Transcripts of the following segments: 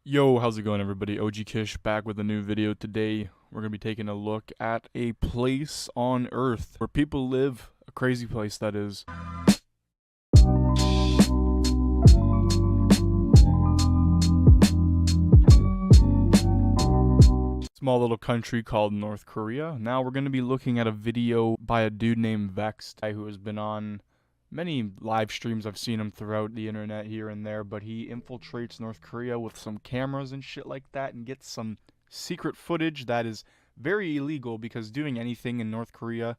Yo, how's it going, everybody? OG Kish back with a new video. Today we're going to be taking a look at a place on Earth where people live, a crazy place that is. Small little country called North Korea. Now we're going to be looking at a video by a dude named Vexed, who has been on many live streams. I've seen him throughout the internet here and there, but he infiltrates North Korea with some cameras and shit like that and gets some secret footage that is very illegal because doing anything in North Korea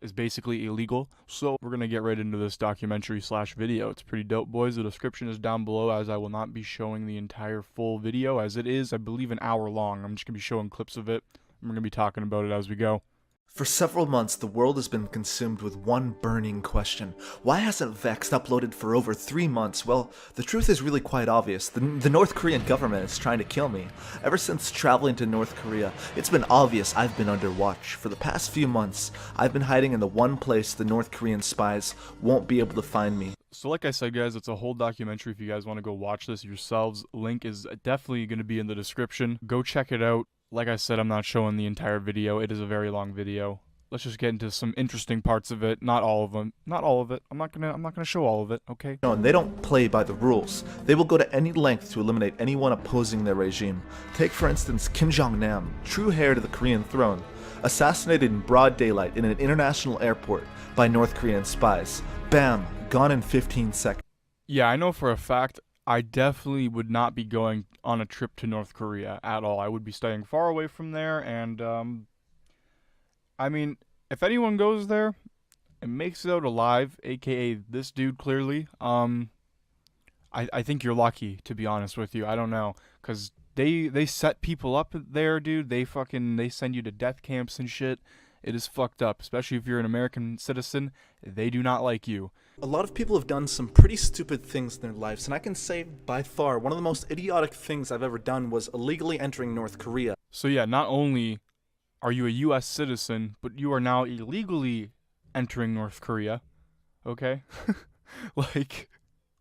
is basically illegal. So we're gonna get right into this documentary slash video. It's pretty dope, boys. The description is down below, as I will not be showing the entire full video, as it is, I believe, an hour long. I'm just gonna be showing clips of it, and we're gonna be talking about it as we go. For several months, the world has been consumed with one burning question. Why hasn't Vex uploaded for over 3 months? Well, the truth is really quite obvious. The North Korean government is trying to kill me. Ever since traveling to North Korea, it's been obvious I've been under watch. For the past few months, I've been hiding in the one place the North Korean spies won't be able to find me. So like I said, guys, it's a whole documentary. If you guys want to go watch this yourselves, link is definitely going to be in the description. Go check it out. Like I said, I'm not showing the entire video. It is a very long video. Let's just get into some interesting parts of it. Not all of them. Not all of it. I'm not gonna show all of it, okay? No, and they don't play by the rules. They will go to any length to eliminate anyone opposing their regime. Take for instance Kim Jong-nam, true heir to the Korean throne, assassinated in broad daylight in an international airport by North Korean spies. Bam, gone in 15 seconds. Yeah, I know for a fact I definitely would not be going on a trip to North Korea at all. I would be staying far away from there, and I mean, if anyone goes there and makes it out alive, aka this dude clearly, I think you're lucky, to be honest with you. I don't know, cause they set people up there, dude. They send you to death camps and shit. It is fucked up, especially if you're an American citizen. They do not like you. A lot of people have done some pretty stupid things in their lives, and I can say by far one of the most idiotic things I've ever done was illegally entering North Korea. So yeah, not only are you a U.S. citizen, but you are now illegally entering North Korea. Okay? Like,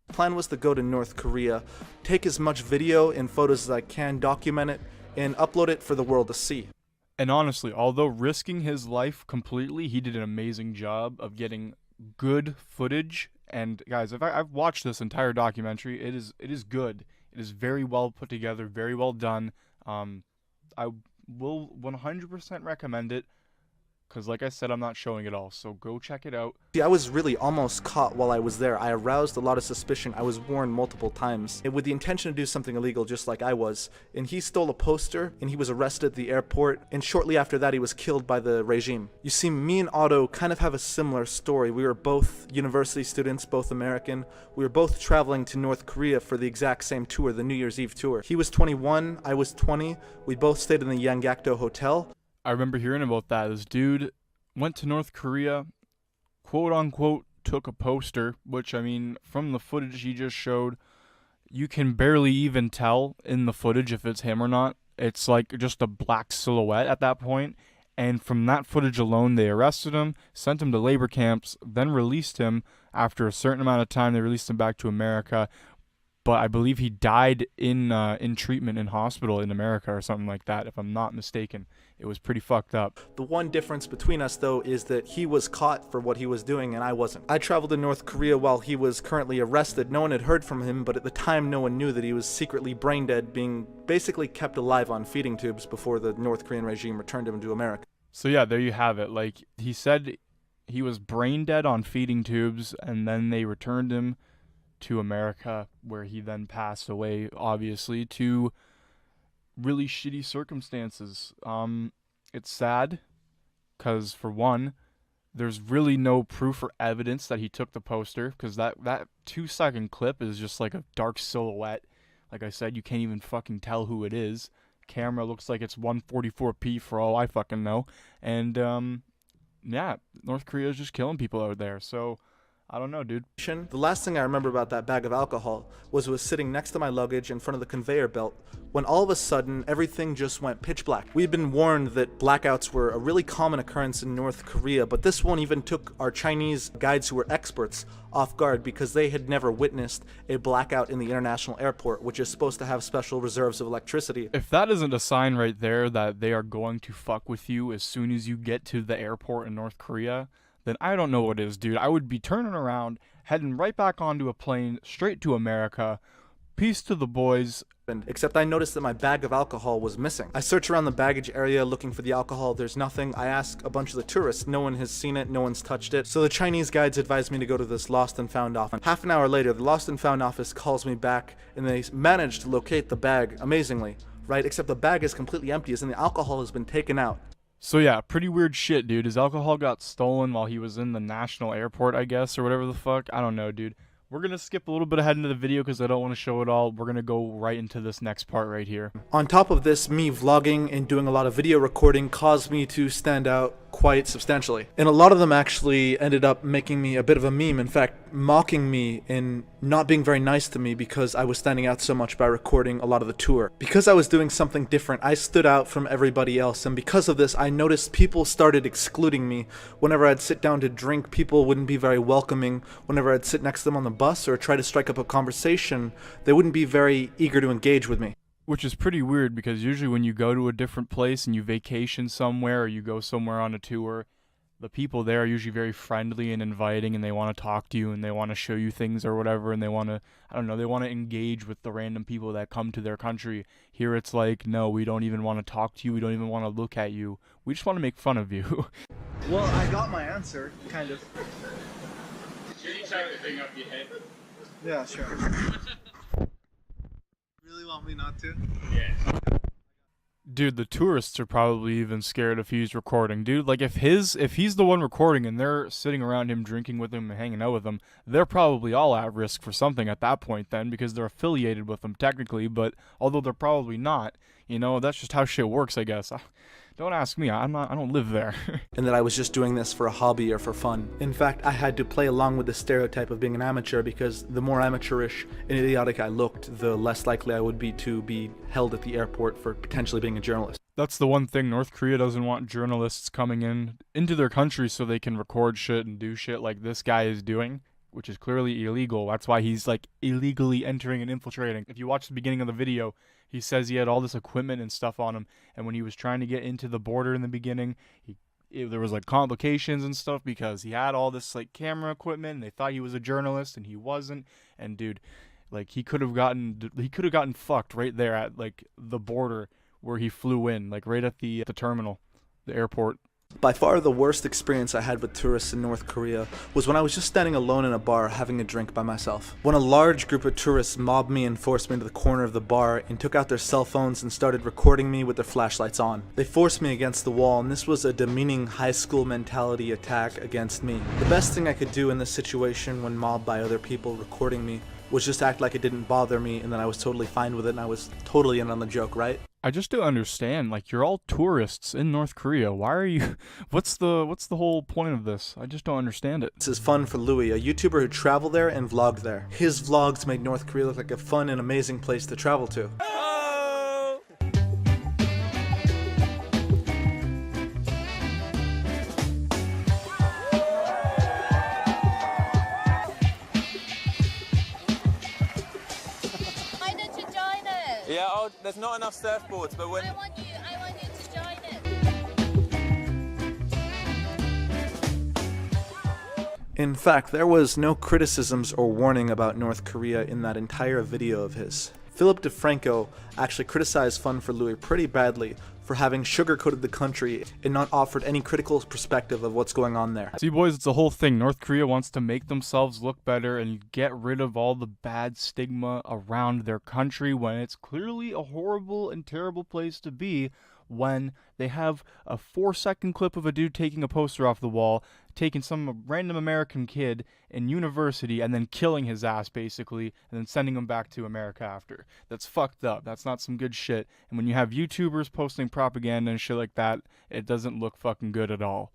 The plan was to go to North Korea, take as much video and photos as I can, document it, and upload it for the world to see. and honestly, although risking his life completely, he did an amazing job of getting good footage. And guys, if I've watched this entire documentary, it is good. It is very well put together, very well done. I will 100% recommend it, because like I said, I'm not showing it all, so go check it out. See, I was really almost caught while I was there. I aroused a lot of suspicion. I was warned multiple times with the intention to do something illegal just like I was. And he stole a poster and he was arrested at the airport, and shortly after that he was killed by the regime. You see, me and Otto kind of have a similar story. We were both university students, both American. We were both traveling to North Korea for the exact same tour, the New Year's Eve tour. He was 21, I was 20. We both stayed in the Yanggakdo Hotel. I remember hearing about that. This dude went to North Korea, quote unquote, took a poster, which, I mean, from the footage he just showed, you can barely even tell in the footage if it's him or not. It's like just a black silhouette at that point. And from that footage alone, they arrested him, sent him to labor camps, then released him. After a certain amount of time, they released him back to America. But I believe he died in treatment in hospital in America or something like that, if I'm not mistaken. It was pretty fucked up. The one difference between us, though, is that he was caught for what he was doing and I wasn't. I traveled to North Korea while he was currently arrested. No one had heard from him, but at the time no one knew that he was secretly brain dead, being basically kept alive on feeding tubes before the North Korean regime returned him to America. So yeah, there you have it. Like, he said he was brain dead on feeding tubes, and then they returned him to America, where he then passed away, obviously, to really shitty circumstances. It's sad, because for one, there's really no proof or evidence that he took the poster, because that 2-second clip is just like a dark silhouette. Like I said, you can't even fucking tell who it is. Camera looks like it's 144p for all I fucking know. And yeah, North Korea is just killing people out there. So I don't know, dude. The last thing I remember about that bag of alcohol was it was sitting next to my luggage in front of the conveyor belt when all of a sudden everything just went pitch black. We had been warned that blackouts were a really common occurrence in North Korea, but this one even took our Chinese guides who were experts off guard because they had never witnessed a blackout in the international airport, which is supposed to have special reserves of electricity. If that isn't a sign right there that they are going to fuck with you as soon as you get to the airport in North Korea, then I don't know what is, dude. I would be turning around, heading right back onto a plane, straight to America. Peace to the boys. Except I noticed that my bag of alcohol was missing. I search around the baggage area looking for the alcohol. There's nothing. I ask a bunch of the tourists. No one has seen it. No one's touched it. So the Chinese guides advised me to go to this lost and found office. Half an hour later, the lost and found office calls me back and they managed to locate the bag amazingly, right? Except the bag is completely empty as in the alcohol has been taken out. So yeah, pretty weird shit, dude. His alcohol got stolen while he was in the national airport, I guess, or whatever the fuck. I don't know, dude. We're going to skip a little bit ahead into the video because I don't want to show it all. We're going to go right into this next part right here. On top of this, me vlogging and doing a lot of video recording caused me to stand out quite substantially. And a lot of them actually ended up making me a bit of a meme. In fact, mocking me and not being very nice to me because I was standing out so much by recording a lot of the tour. Because I was doing something different, I stood out from everybody else. And because of this, I noticed people started excluding me. Whenever I'd sit down to drink, people wouldn't be very welcoming. Whenever I'd sit next to them on the bus or try to strike up a conversation, they wouldn't be very eager to engage with me. Which is pretty weird because usually when you go to a different place and you vacation somewhere or you go somewhere on a tour, the people there are usually very friendly and inviting and they want to talk to you and they want to show you things or whatever and they want to, I don't know, they want to engage with the random people that come to their country. Here it's like, no, we don't even want to talk to you. We don't even want to look at you. We just want to make fun of you. Well, I got my answer, kind of. Can you check the thing up your head? Yeah, sure. Really want me not to? Yeah. Dude, the tourists are probably even scared if he's recording. Dude, like if he's the one recording and they're sitting around him drinking with him and hanging out with him, they're probably all at risk for something at that point then because they're affiliated with him technically, but although they're probably not, you know, that's just how shit works, I guess. Don't ask me. I don't live there. And that I was just doing this for a hobby or for fun. In fact, I had to play along with the stereotype of being an amateur because the more amateurish and idiotic I looked, the less likely I would be to be held at the airport for potentially being a journalist. That's the one thing. North Korea doesn't want journalists coming into their country so they can record shit and do shit like this guy is doing, which is clearly illegal. That's why he's like illegally entering and infiltrating. If you watch the beginning of the video, he says he had all this equipment and stuff on him, and when he was trying to get into the border in the beginning, there was like complications and stuff because he had all this like camera equipment and they thought he was a journalist and he wasn't. And dude, like he could have gotten fucked right there at like the border where he flew in, like right at the terminal, the airport. By far the worst experience I had with tourists in North Korea was when I was just standing alone in a bar having a drink by myself. When a large group of tourists mobbed me and forced me into the corner of the bar and took out their cell phones and started recording me with their flashlights on. They forced me against the wall, and this was a demeaning high school mentality attack against me. The best thing I could do in this situation when mobbed by other people recording me was just act like it didn't bother me and that I was totally fine with it and I was totally in on the joke, right? I just don't understand. Like, you're all tourists in North Korea. Why are you? What's the whole point of this? I just don't understand it. This is fun for Louis, a YouTuber who traveled there and vlogged there. His vlogs made North Korea look like a fun and amazing place to travel to. Yeah, there's not enough surfboards, but when... I want you to join it. In fact, there was no criticisms or warning about North Korea in that entire video of his. Philip DeFranco actually criticized Fun for Louis pretty badly for having sugarcoated the country and not offered any critical perspective of what's going on there. See, boys, it's a whole thing. North Korea wants to make themselves look better and get rid of all the bad stigma around their country when it's clearly a horrible and terrible place to be when they have a 4-second clip of a dude taking a poster off the wall, taking some random American kid in university and then killing his ass basically and then sending him back to America after. That's fucked up. That's not some good shit. And when you have YouTubers posting propaganda and shit like that, it doesn't look fucking good at all.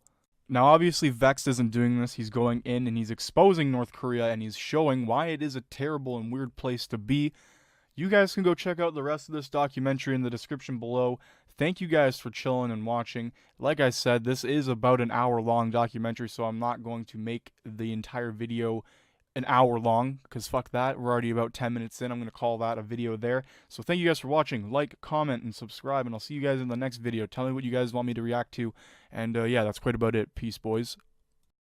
Now, obviously, Vext isn't doing this. He's going in and he's exposing North Korea and he's showing why it is a terrible and weird place to be. You guys can go check out the rest of this documentary in the description below. Thank you guys for chilling and watching. Like I said, this is about an hour-long documentary, so I'm not going to make the entire video an hour long, because fuck that. We're already about 10 minutes in. I'm going to call that a video there. So thank you guys for watching. Like, comment, and subscribe, and I'll see you guys in the next video. Tell me what you guys want me to react to. And yeah, that's quite about it. Peace, boys.